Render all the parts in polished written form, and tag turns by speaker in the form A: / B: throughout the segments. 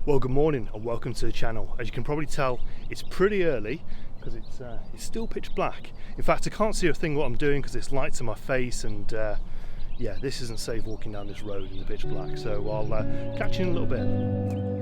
A: Well, good morning and welcome to the channel. As you can probably tell, it's pretty early because it's still pitch black. In fact, I can't see a thing what I'm doing because it's lights in my face, and yeah, this isn't safe walking down this road in the pitch black. So I'll catch you in a little bit.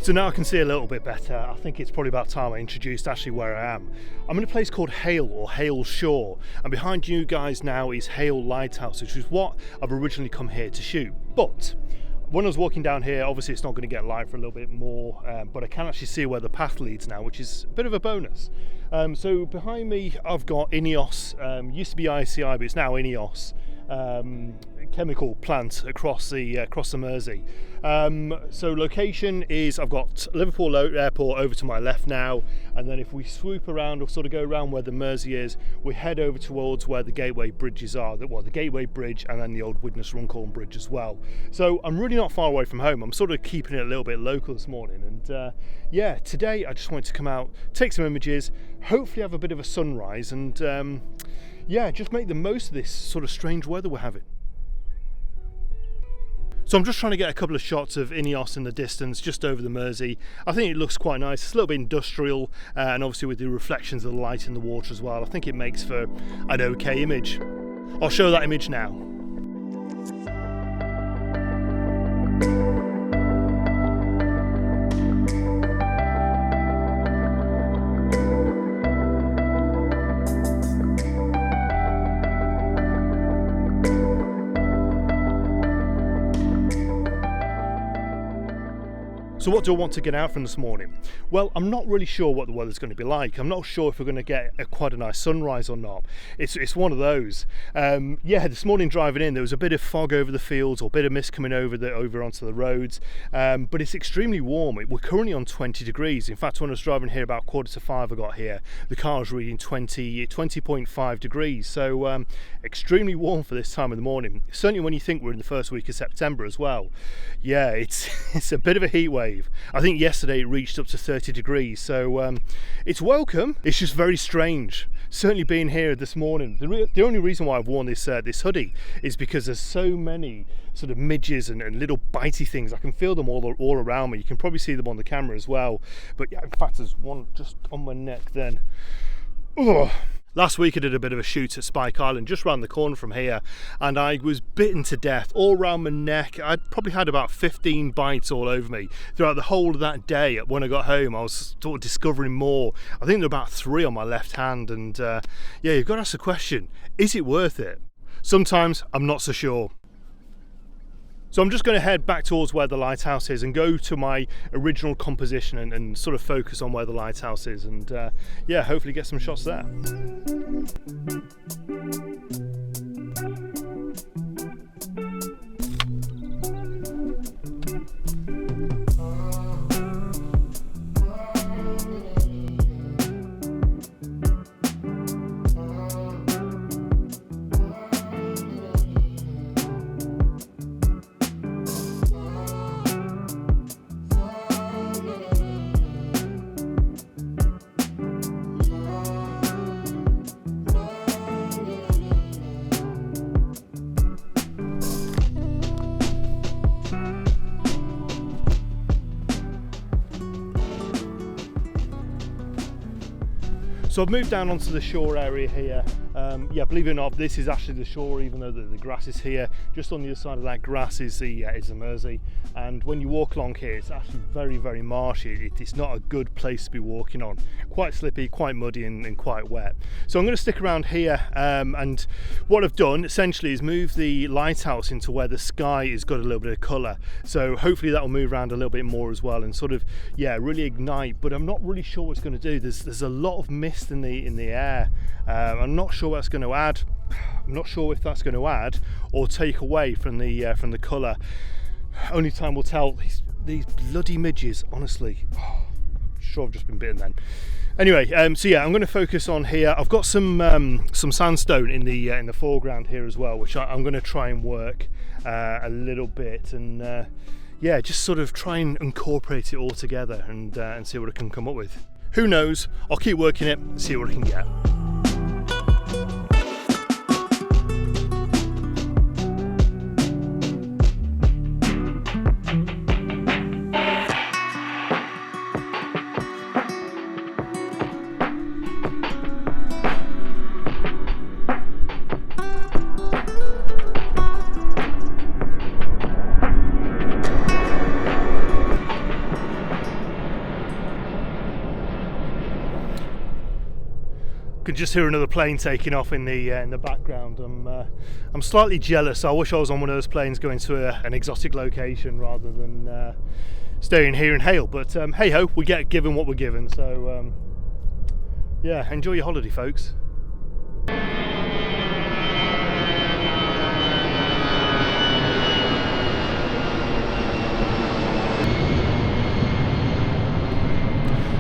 A: So now I can see a little bit better. I think it's probably about time I introduced actually where I am. I'm in a place called Hale, or Hale Shore, and behind you guys now is Hale Lighthouse, which is what I've originally come here to shoot. But when I was walking down here, obviously it's not going to get light for a little bit more, but I can actually see where the path leads now, which is a bit of a bonus. So behind me I've got INEOS, used to be ICI but it's now INEOS. Chemical plant across the Mersey. So location is, I've got Liverpool Airport over to my left now, and then if we swoop around or sort of go around where the Mersey is, we head over towards where the Gateway bridges are, the Gateway Bridge and then the old Widnes Runcorn Bridge as well. So I'm really not far away from home. I'm sort of keeping it a little bit local this morning, and yeah, today I just wanted to come out, take some images, hopefully have a bit of a sunrise, and yeah, just make the most of this sort of strange weather we're having. So I'm just trying to get a couple of shots of INEOS in the distance, just over the Mersey. I think it looks quite nice. It's a little bit industrial, and obviously with the reflections of the light in the water as well, I think it makes for an okay image. I'll show that image now. So what do I want to get out from this morning? Well, I'm not really sure what the weather's going to be like. I'm not sure if we're going to get quite a nice sunrise or not. It's one of those. Yeah, this morning driving in, there was a bit of fog over the fields, or a bit of mist coming over onto the roads, but it's extremely warm. We're currently on 20 degrees. In fact, when I was driving here about 4:45 I got here, the car was reading 20.5 degrees. So extremely warm for this time of the morning. Certainly when you think we're in the first week of September as well. Yeah, it's a bit of a heat wave. I think yesterday it reached up to 30 degrees, so it's welcome. It's just very strange. Certainly being here this morning, the only reason why I've worn this hoodie is because there's so many sort of midges and little bitey things. I can feel them all around me. You can probably see them on the camera as well. But yeah, in fact, there's one just on my neck then. Ugh. Last week I did a bit of a shoot at Spike Island, just round the corner from here, and I was bitten to death all around my neck. I'd probably had about 15 bites all over me throughout the whole of that day. When I got home, I was sort of discovering more. I think there were about 3 on my left hand, and yeah, you've got to ask the question, is it worth it? Sometimes I'm not so sure. So I'm just going to head back towards where the lighthouse is and go to my original composition and sort of focus on where the lighthouse is, and yeah, hopefully get some shots there. So I've moved down onto the shore area here, Yeah, believe it or not, this is actually the shore, even though the grass is here. Just on the other side of that grass is the Mersey, and when you walk along here, it's actually very, very marshy. It's not a good place to be walking on. Quite slippy, quite muddy, and quite wet. So I'm going to stick around here, and what I've done essentially is move the lighthouse into where the sky has got a little bit of colour. So hopefully that will move around a little bit more as well, and sort of, yeah, really ignite. But I'm not really sure what it's going to do. There's a lot of mist in the air. I'm not sure what that's going to add. I'm not sure if that's going to add or take away from the colour. Only time will tell. These bloody midges, honestly. Oh, I'm sure I've just been bitten then. Anyway, so yeah, I'm going to focus on here. I've got some sandstone in the foreground here as well, which I'm going to try and work a little bit, and yeah, just sort of try and incorporate it all together and see what I can come up with. Who knows? I'll keep working it, see what I can get. Can just hear another plane taking off in the background. I'm slightly jealous. I wish I was on one of those planes going to an exotic location rather than staying here in Hale. But hey ho, we get given what we're given. So yeah, enjoy your holiday, folks.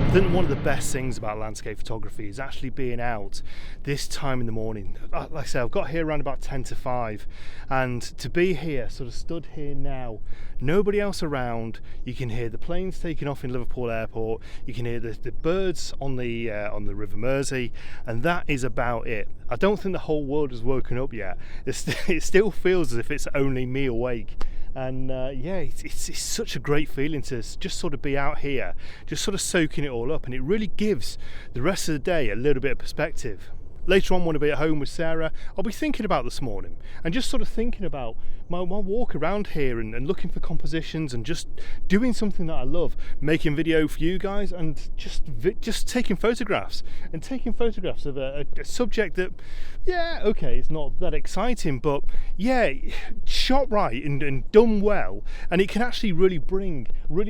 A: I think one of the best things about landscape photography is actually being out this time in the morning. Like I say, I've got here around about 10 to 5, and to be here, sort of stood here now, nobody else around. You can hear the planes taking off in Liverpool Airport, you can hear the birds on the River Mersey, and that is about it. I don't think the whole world has woken up yet. It still feels as if it's only me awake. And yeah, it's such a great feeling to just sort of be out here, just sort of soaking it all up, and it really gives the rest of the day a little bit of perspective. Later on, when I'll be at home with Sarah, I'll be thinking about this morning and just sort of thinking about my walk around here and looking for compositions and just doing something that I love, making video for you guys, and just taking photographs of a subject that, yeah, okay, it's not that exciting, but yeah, shot right and done well, and it can actually really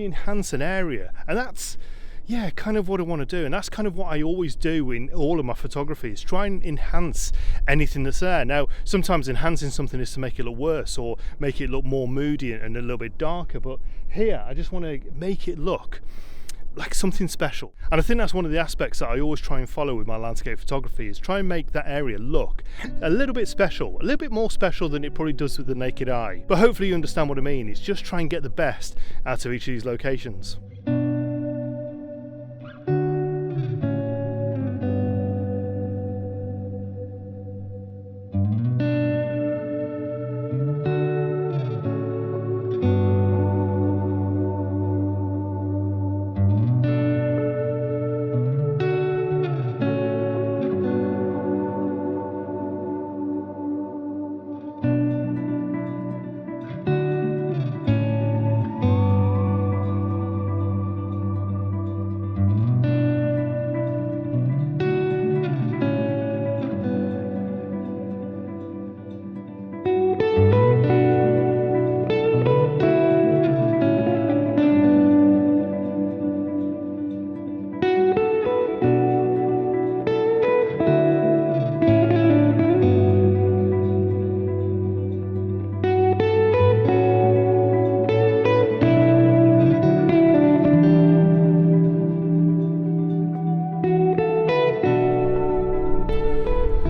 A: enhance an area, and that's, yeah, kind of what I want to do, and that's kind of what I always do in all of my photography, is try and enhance anything that's there. Now, sometimes enhancing something is to make it look worse or make it look more moody and a little bit darker, but here I just want to make it look like something special. And I think that's one of the aspects that I always try and follow with my landscape photography, is try and make that area look a little bit special, a little bit more special than it probably does with the naked eye. But hopefully you understand what I mean. It's just try and get the best out of each of these locations.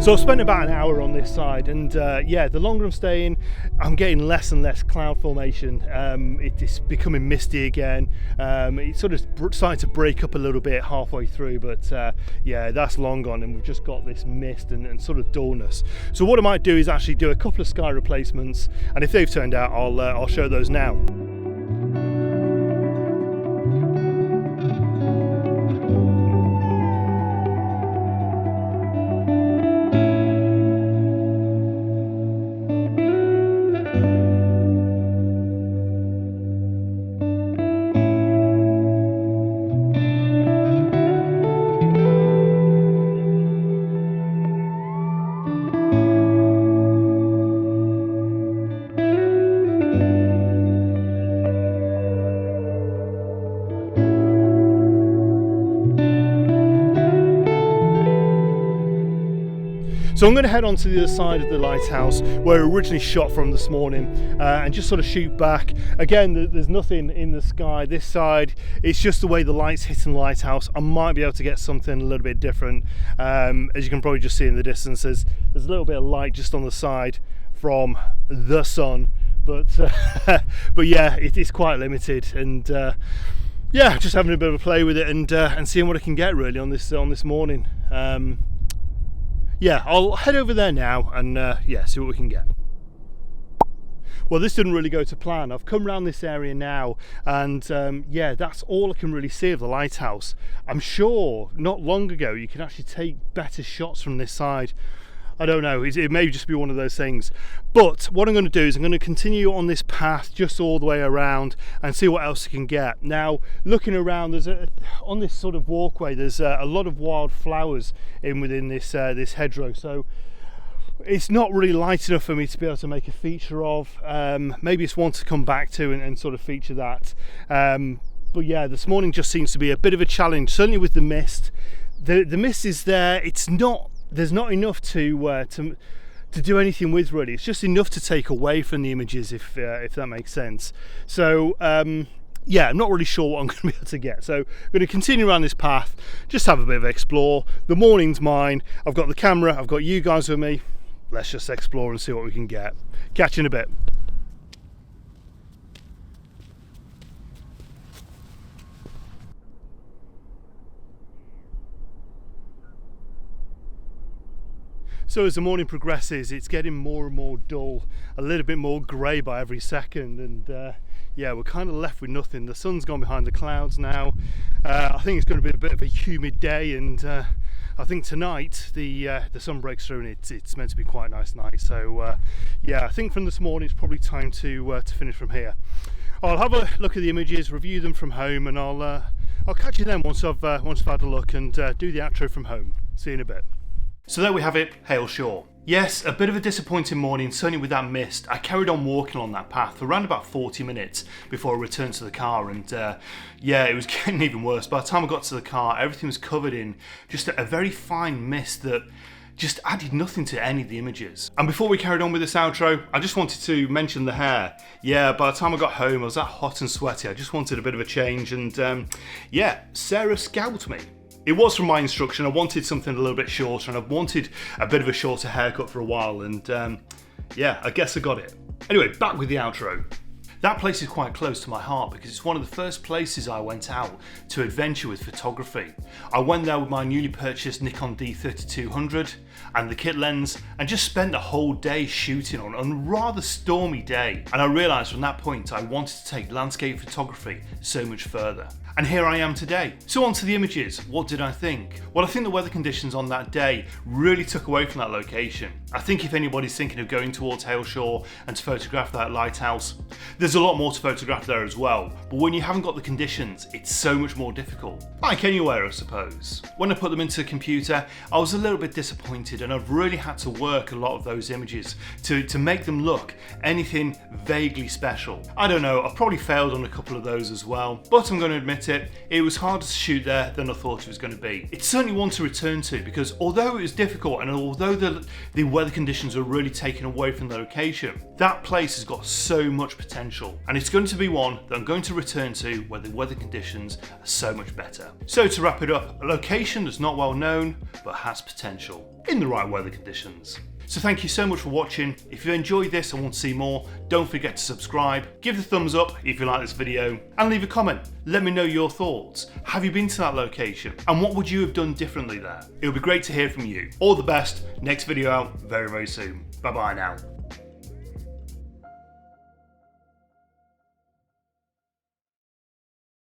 A: So I've spent about an hour on this side, and yeah, the longer I'm staying, I'm getting less and less cloud formation. It's becoming misty again. It's sort of starting to break up a little bit halfway through, but yeah, that's long gone, and we've just got this mist and sort of dullness. So what I might do is actually do a couple of sky replacements, and if they've turned out, I'll show those now. So I'm going to head on to the other side of the lighthouse where I originally shot from this morning and just sort of shoot back. Again, there's nothing in the sky this side, it's just the way the light's hitting the lighthouse. I might be able to get something a little bit different. As you can probably just see in the distance, there's a little bit of light just on the side from the sun, but yeah, it is quite limited, and yeah, just having a bit of a play with it and seeing what I can get really on this morning. Yeah, I'll head over there now and yeah, see what we can get. Well, this didn't really go to plan. I've come around this area now and yeah, that's all I can really see of the lighthouse. I'm sure not long ago you can actually take better shots from this side. I don't know, it may just be one of those things. But what I'm going to do is I'm going to continue on this path just all the way around and see what else I can get. Now, looking around, on this sort of walkway, there's a lot of wild flowers within this hedgerow. So it's not really light enough for me to be able to make a feature of. Maybe it's one to come back to and sort of feature that. But yeah, this morning just seems to be a bit of a challenge, certainly with the mist. The mist is there, there's not enough to do anything with really. It's just enough to take away from the images, if that makes sense. So yeah, I'm not really sure what I'm going to be able to get. So I'm going to continue around this path, just have a bit of explore. The morning's mine. I've got the camera, I've got you guys with me. Let's just explore and see what we can get. Catch you in a bit. So as the morning progresses, it's getting more and more dull, a little bit more grey by every second, and yeah, we're kind of left with nothing. The sun's gone behind the clouds now. I think it's going to be a bit of a humid day, and I think tonight the sun breaks through and it's meant to be quite a nice night. So yeah, I think from this morning it's probably time to finish from here. I'll have a look at the images, review them from home, and I'll catch you then once I've had a look and do the outro from home. See you in a bit. So there we have it, Hale Shore. Yes, a bit of a disappointing morning, certainly with that mist. I carried on walking on that path for around about 40 minutes before I returned to the car, and yeah, it was getting even worse. By the time I got to the car, everything was covered in just a very fine mist that just added nothing to any of the images. And before we carried on with this outro, I just wanted to mention the hair. Yeah, by the time I got home, I was that hot and sweaty. I just wanted a bit of a change, and yeah, Sarah scalped me. It was from my instruction. I wanted something a little bit shorter, and I've wanted a bit of a shorter haircut for a while, and yeah, I guess I got it. Anyway, back with the outro. That place is quite close to my heart because it's one of the first places I went out to adventure with photography. I went there with my newly purchased Nikon D7200 and the kit lens and just spent the whole day shooting on a rather stormy day. And I realised from that point I wanted to take landscape photography so much further. And here I am today. So on to the images. What did I think? Well, I think the weather conditions on that day really took away from that location. I think if anybody's thinking of going towards Hale Shore and to photograph that lighthouse, there's a lot more to photograph there as well. But when you haven't got the conditions, it's so much more difficult. Like anywhere, I suppose. When I put them into the computer, I was a little bit disappointed, and I've really had to work a lot of those images to make them look anything vaguely special. I don't know, I've probably failed on a couple of those as well, but I'm going to admit it was harder to shoot there than I thought it was going to be. It's certainly one to return to because although it was difficult and although the weather conditions are really taken away from the location, that place has got so much potential, and it's going to be one that I'm going to return to where the weather conditions are so much better. So to wrap it up, a location that's not well known but has potential in the right weather conditions. So thank you so much for watching. If you enjoyed this and want to see more, don't forget to subscribe, give the thumbs up if you like this video, and leave a comment. Let me know your thoughts. Have you been to that location? And what would you have done differently there? It would be great to hear from you. All the best. Next video out very, very soon. Bye bye now.